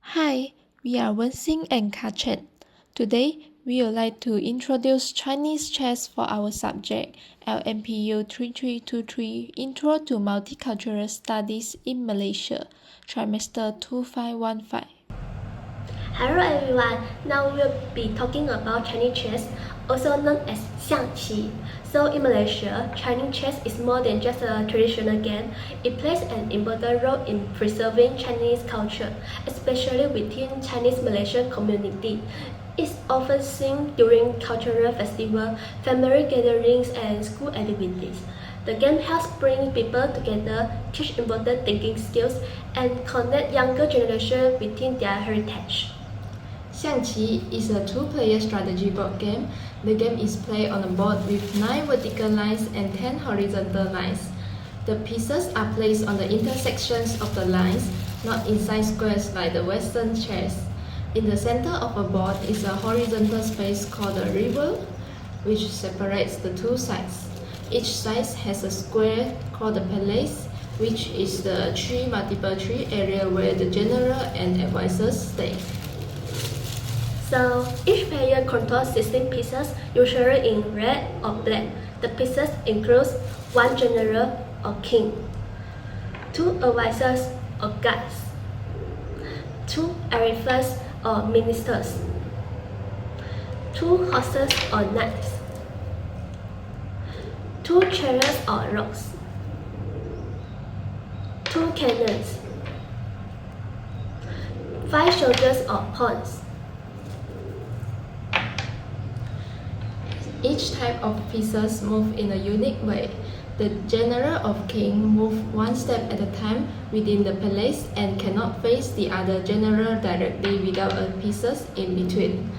Hi, we are Wenxing and Kachen. Today, we would like to introduce Chinese chess for our subject LMPU3323 Intro to Multicultural Studies in Malaysia, trimester 2515. Hello everyone, now we'll be talking about Chinese chess, also known as Xiangqi. So in Malaysia, Chinese chess is more than just a traditional game. It plays an important role in preserving Chinese culture, especially within Chinese Malaysian community. It's often seen during cultural festivals, family gatherings, and school activities. The game helps bring people together, teach important thinking skills, and connect younger generations within their heritage. Xiangqi is a two-player strategy board game. The game is played on a board with 9 vertical lines and 10 horizontal lines. The pieces are placed on the intersections of the lines, not inside squares like the Western chess. In the center of a board is a horizontal space called a river, which separates the two sides. Each side has a square called the palace, which is the 3x3 area where the general and advisors stay. So each player controls 16 pieces, usually in red or black. The pieces include one general or king, 2 advisors or guards, 2 elephants or ministers, 2 horses or knights, 2 chariots or rocks, 2 cannons, 5 soldiers or pawns. Each type of pieces move in a unique way. The general of king moves one step at a time within the palace and cannot face the other general directly without a pieces in between.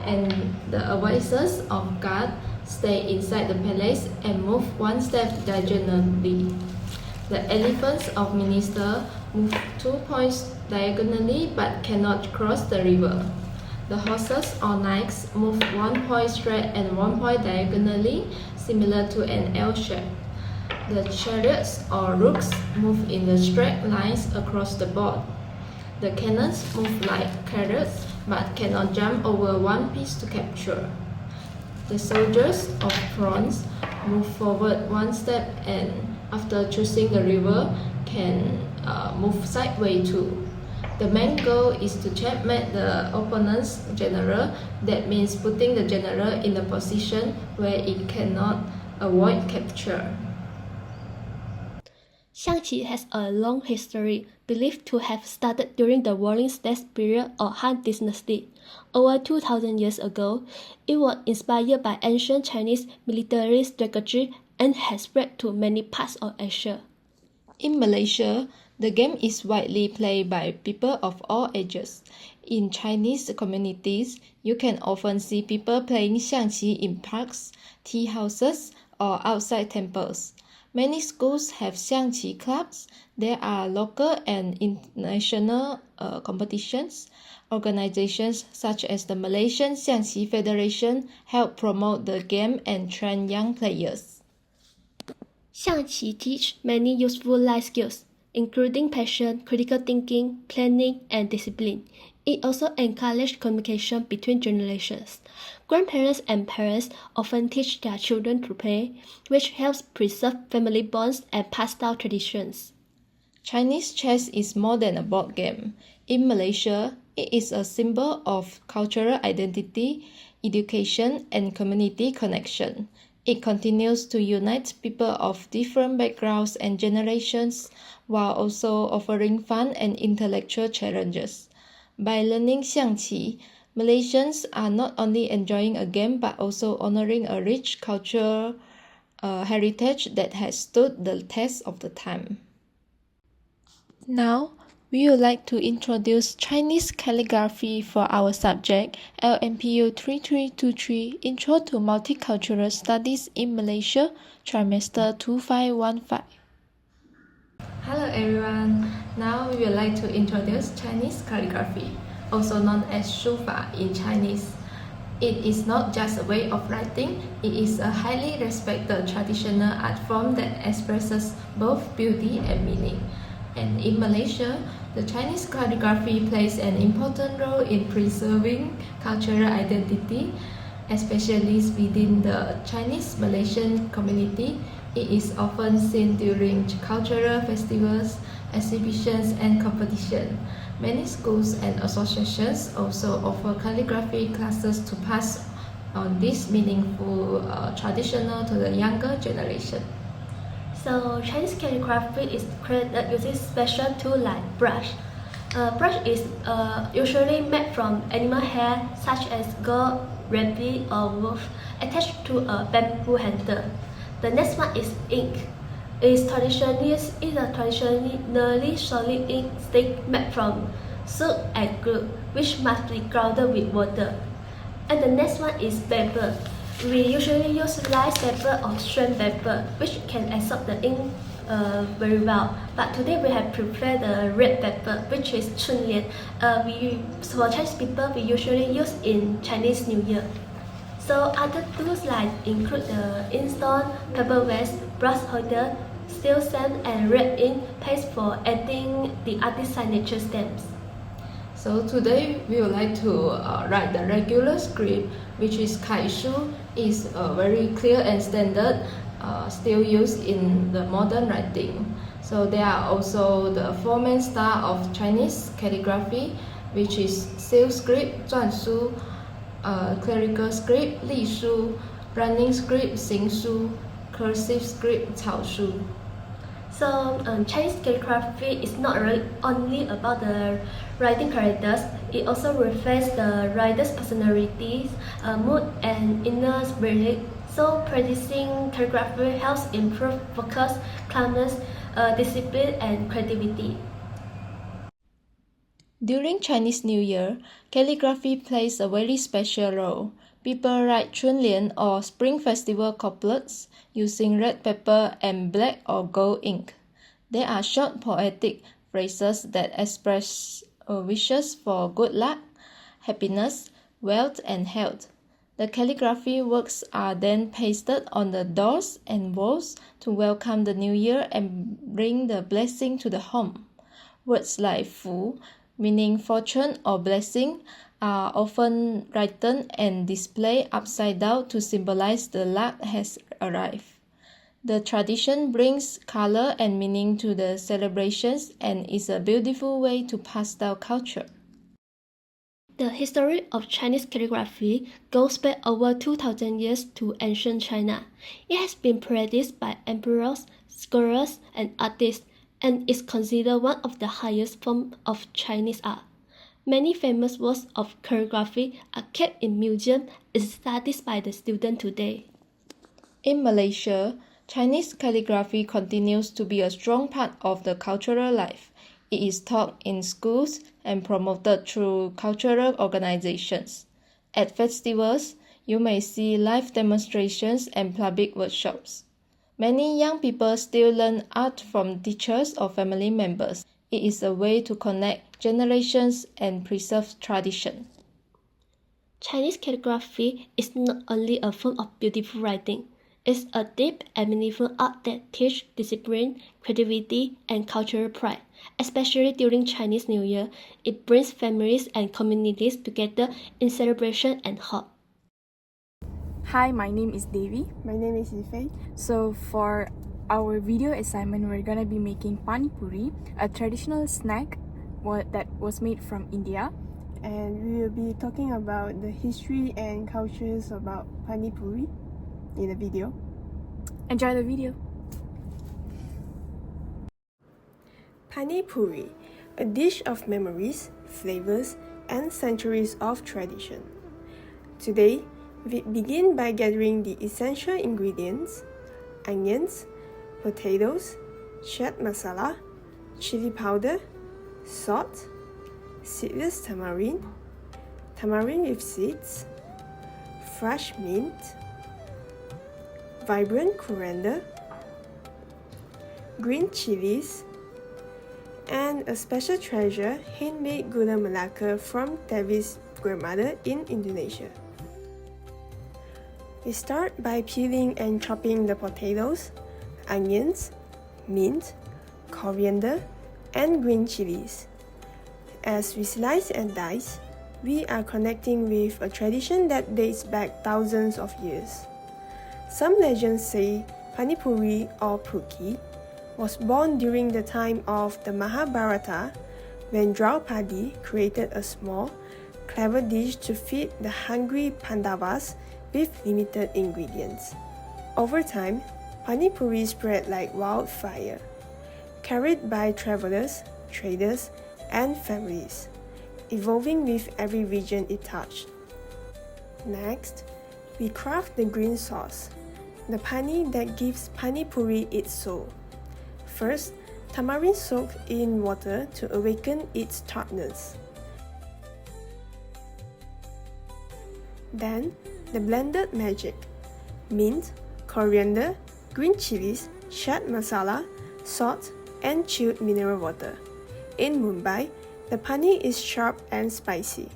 And the advisors of guard stay inside the palace and move one step diagonally. The elephants of minister move 2 points diagonally but cannot cross the river. The horses or knights move 1 point straight and 1 point diagonally, similar to an L shape. The chariots or rooks move in the straight lines across the board. The cannons move like carrots but cannot jump over one piece to capture. The soldiers of bronze move forward one step and after choosing the river can move sideways too. The main goal is to checkmate the opponent's general. That means putting the general in a position where it cannot avoid capture. Xiangqi has a long history, believed to have started during the Warring States period or Han Dynasty. Over 2,000 years ago, it was inspired by ancient Chinese military strategy and has spread to many parts of Asia. In Malaysia, the game is widely played by people of all ages. In Chinese communities, you can often see people playing Xiangqi in parks, tea houses, or outside temples. Many schools have Xiangqi clubs. There are local and international competitions. Organizations such as the Malaysian Xiangqi Federation help promote the game and train young players. Xiangqi teach many useful life skills, including passion, critical thinking, planning, and discipline. It also encourages communication between generations. Grandparents and parents often teach their children to play, which helps preserve family bonds and pass down traditions. Chinese chess is more than a board game. In Malaysia, it is a symbol of cultural identity, education, and community connection. It continues to unite people of different backgrounds and generations, while also offering fun and intellectual challenges. By learning Xiangqi, Malaysians are not only enjoying a game but also honoring a rich cultural heritage that has stood the test of the time. Now, we would like to introduce Chinese calligraphy for our subject LMPU3323 Intro to Multicultural Studies in Malaysia, trimester 2515. Hello everyone, now we would like to introduce Chinese calligraphy, also known as Shufa in Chinese. It is not just a way of writing, it is a highly respected traditional art form that expresses both beauty and meaning. And in Malaysia, the Chinese calligraphy plays an important role in preserving cultural identity, especially within the Chinese Malaysian community. It is often seen during cultural festivals, exhibitions, and competition. Many schools and associations also offer calligraphy classes to pass on this meaningful traditional to the younger generation. So Chinese calligraphy is created using special tools like brush. Brush is usually made from animal hair such as goat, rabbit, or wolf attached to a bamboo handle. The next one is ink. It is a traditionally solid ink stick made from silk and glue, which must be grounded with water. And the next one is paper. We usually use rice paper or strand paper, which can absorb the ink very well. But today we have prepared the red paper, which is chunlian. For Chinese people, we usually use in Chinese New Year. So other tools like include the inkstone, paper waste, brush holder, steel stamp, and red ink paste for adding the artist signature stamps. So today we would like to write the regular script, which is kaishu. Is very clear and standard, still used in the modern writing. So there are also the four main style of Chinese calligraphy, which is seal script, 篆书, clerical script, 隶书, running script, 行书, cursive script, 草书. So Chinese calligraphy is not really only about the writing characters. It also reflects the writer's personalities, mood, and inner spirit. So practicing calligraphy helps improve focus, calmness, discipline, and creativity. During Chinese New Year, calligraphy plays a very special role. People write chunlian or Spring Festival couplets using red paper and black or gold ink. They are short poetic phrases that express wishes for good luck, happiness, wealth, and health. The calligraphy works are then pasted on the doors and walls to welcome the new year and bring the blessing to the home. Words like fu, meaning fortune or blessing, are often written and displayed upside down to symbolize the luck has arrived. The tradition brings color and meaning to the celebrations and is a beautiful way to pass down culture. The history of Chinese calligraphy goes back over 2,000 years to ancient China. It has been practiced by emperors, scholars, and artists, and is considered one of the highest forms of Chinese art. Many famous works of calligraphy are kept in museums and studied by the students today. In Malaysia, Chinese calligraphy continues to be a strong part of the cultural life. It is taught in schools and promoted through cultural organizations. At festivals, you may see live demonstrations and public workshops. Many young people still learn art from teachers or family members. It is a way to connect generations and preserve tradition. Chinese calligraphy is not only a form of beautiful writing. It's a deep and meaningful art that teaches discipline, creativity, and cultural pride. Especially during Chinese New Year, it brings families and communities together in celebration and hope. Hi, my name is Devi. My name is Ifei. So for our video assignment, we're gonna be making pani puri, a traditional snack that was made from India. And we will be talking about the history and cultures about pani puri in the video. Enjoy the video. Pani puri, a dish of memories, flavors, and centuries of tradition. Today, we begin by gathering the essential ingredients: onions, potatoes, chaat masala, chili powder, salt, seedless tamarind, tamarind with seeds, fresh mint, vibrant coriander, green chilies, and a special treasure, handmade gula melaka from Devi's grandmother in Indonesia. We start by peeling and chopping the potatoes, onions, mint, coriander, and green chilies. As we slice and dice, we are connecting with a tradition that dates back thousands of years. Some legends say Pani Puri or Puki was born during the time of the Mahabharata when Draupadi created a small, clever dish to feed the hungry Pandavas with limited ingredients. Over time, Pani Puri spread like wildfire, carried by travelers, traders, and families, evolving with every region it touched. Next, we craft the green sauce, the pani that gives Pani Puri its soul. First, tamarind soaked in water to awaken its tartness. Then, the blended magic: mint, coriander, green chilies, chaat masala, salt, and chilled mineral water. In Mumbai, the pani is sharp and spicy.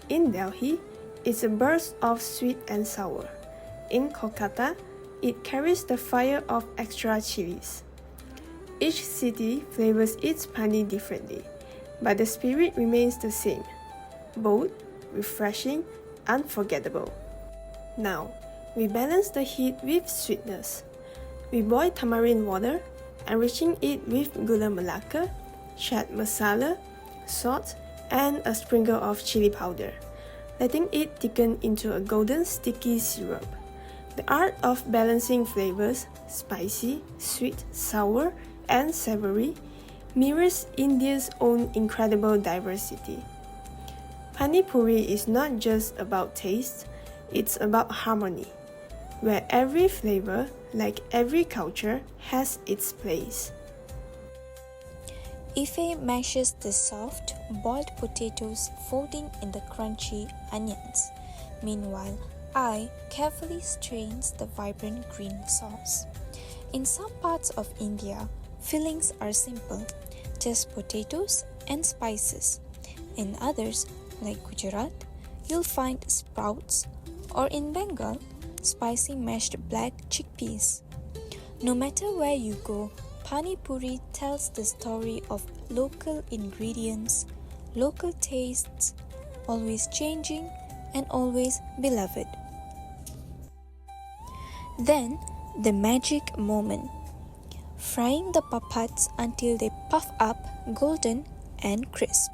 In Delhi, it's a burst of sweet and sour. In Kolkata, it carries the fire of extra chilies. Each city flavors its pani differently, but the spirit remains the same: bold, refreshing, unforgettable. Now, we balance the heat with sweetness. We boil tamarind water, enriching it with gula melaka, chaat masala, salt, and a sprinkle of chili powder, letting it thicken into a golden sticky syrup. The art of balancing flavors, spicy, sweet, sour, and savory, mirrors India's own incredible diversity. Pani Puri is not just about taste, it's about harmony, where every flavor, like every culture, has its place. Ife mashes the soft, boiled potatoes folding in the crunchy onions. Meanwhile, I carefully strains the vibrant green sauce. In some parts of India, fillings are simple, just potatoes and spices. In others, like Gujarat, you'll find sprouts, or in Bengal, spicy mashed black chickpeas. No matter where you go, Pani Puri tells the story of local ingredients, local tastes, always changing and always beloved. Then, the magic moment. Frying the papats until they puff up golden and crisp.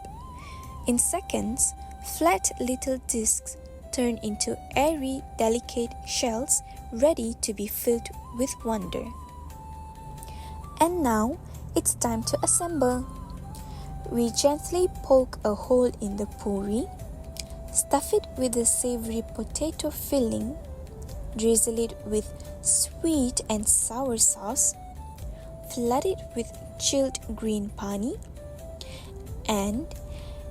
In seconds, flat little discs turn into airy, delicate shells ready to be filled with wonder. And now, it's time to assemble. We gently poke a hole in the puri, stuff it with the savory potato filling, drizzle it with sweet and sour sauce, flood it with chilled green pani, and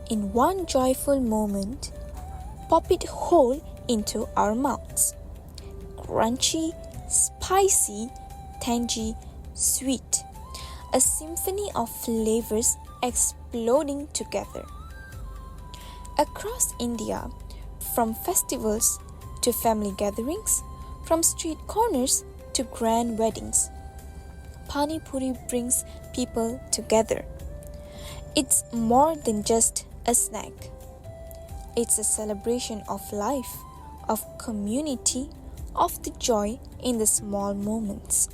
in one joyful moment, pop it whole into our mouths. Crunchy, spicy, tangy, sweet. A symphony of flavors exploding together. Across India, from festivals to family gatherings, from street corners to grand weddings, Pani Puri brings people together. It's more than just a snack. It's a celebration of life, of community, of the joy in the small moments.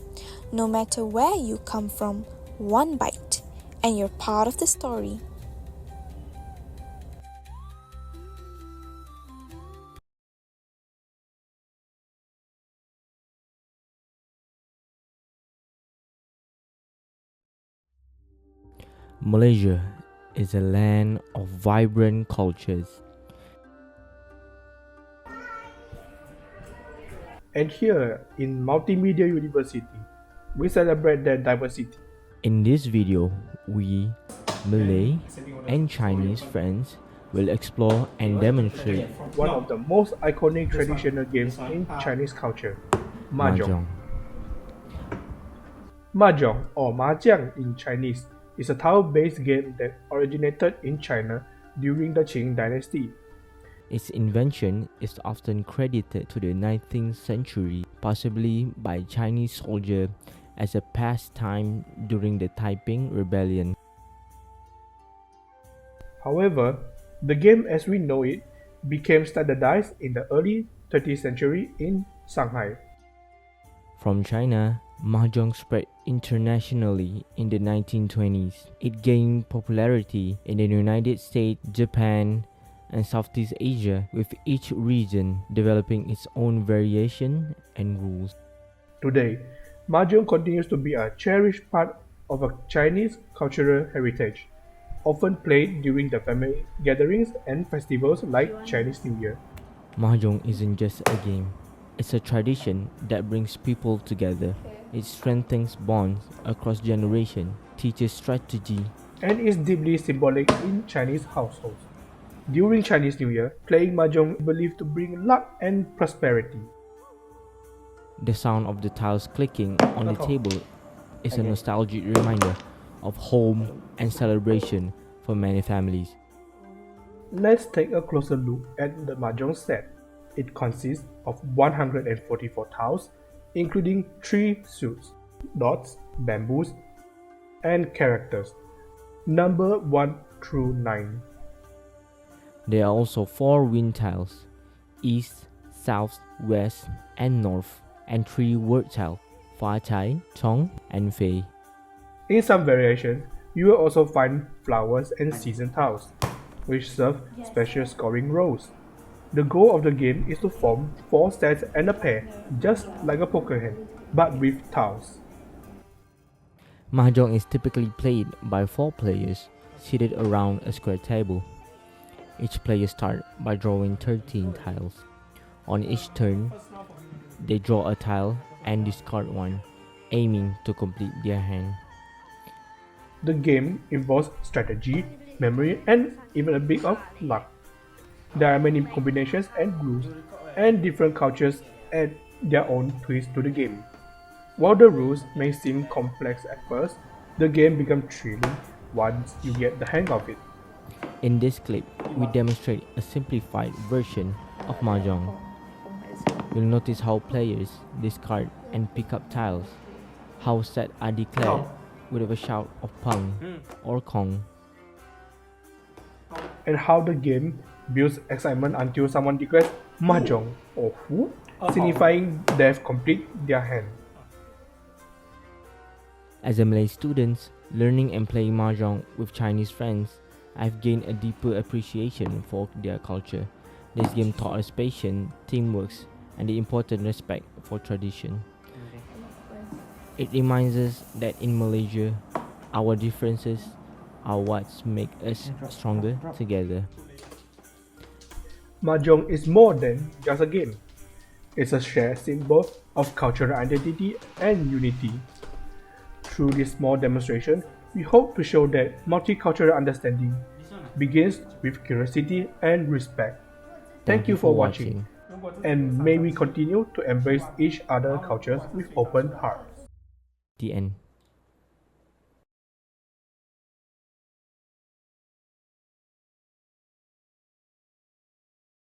No matter where you come from, one bite, and you're part of the story. Malaysia is a land of vibrant cultures. And here in Multimedia University, we celebrate that diversity. In this video, we, Malay and Chinese friends, will explore and demonstrate one of the most iconic traditional games in Chinese culture, Mahjong. Mahjong, or Mahjiang in Chinese, is a tile-based game that originated in China during the Qing dynasty. Its invention is often credited to the 19th century, possibly by Chinese soldiers as a pastime during the Taiping Rebellion. However, the game as we know it became standardized in the early 20th century in Shanghai. From China, Mahjong spread internationally in the 1920s. It gained popularity in the United States, Japan, and Southeast Asia, with each region developing its own variation and rules. Today, Mahjong continues to be a cherished part of a Chinese cultural heritage, often played during the family gatherings and festivals like Chinese New Year. Mahjong isn't just a game. It's a tradition that brings people together. It strengthens bonds across generations, teaches strategy, and is deeply symbolic in Chinese households. During Chinese New Year, playing Mahjong is believed to bring luck and prosperity. the sound of the tiles clicking on the table is a nostalgic reminder of home and celebration for many families. Let's take a closer look at the Mahjong set. It consists of 144 tiles, including 3 suits, dots, bamboos, and characters, number 1 through 9. There are also 4 wind tiles, east, south, west, and north, and 3 word tiles, Fa Chai, Chong, and Fei. In some variations, you will also find flowers and season tiles, which serve special scoring roles. The goal of the game is to form 4 sets and a pair, just like a poker hand, but with tiles. Mahjong is typically played by 4 players seated around a square table. Each player starts by drawing 13 tiles. On each turn, they draw a tile and discard one, aiming to complete their hand. The game involves strategy, memory, and even a bit of luck. There are many combinations and rules, and different cultures add their own twist to the game. While the rules may seem complex at first, the game becomes thrilling once you get the hang of it. In this clip, we demonstrate a simplified version of Mahjong. You'll notice how players discard and pick up tiles, how sets are declared with a shout of Pang or Kong, and how the game builds excitement until someone declares Mahjong or Hu, signifying they've completed their hand. As a Malay student, learning and playing Mahjong with Chinese friends, I've gained a deeper appreciation for their culture. This game taught us patience, teamwork, and the important respect for tradition. It reminds us that in Malaysia, our differences are what make us stronger together. Mahjong is more than just a game. It's a shared symbol of cultural identity and unity. Through this small demonstration, we hope to show that multicultural understanding begins with curiosity and respect. Thank you for watching, and may we continue to embrace each other's cultures with open hearts. The end.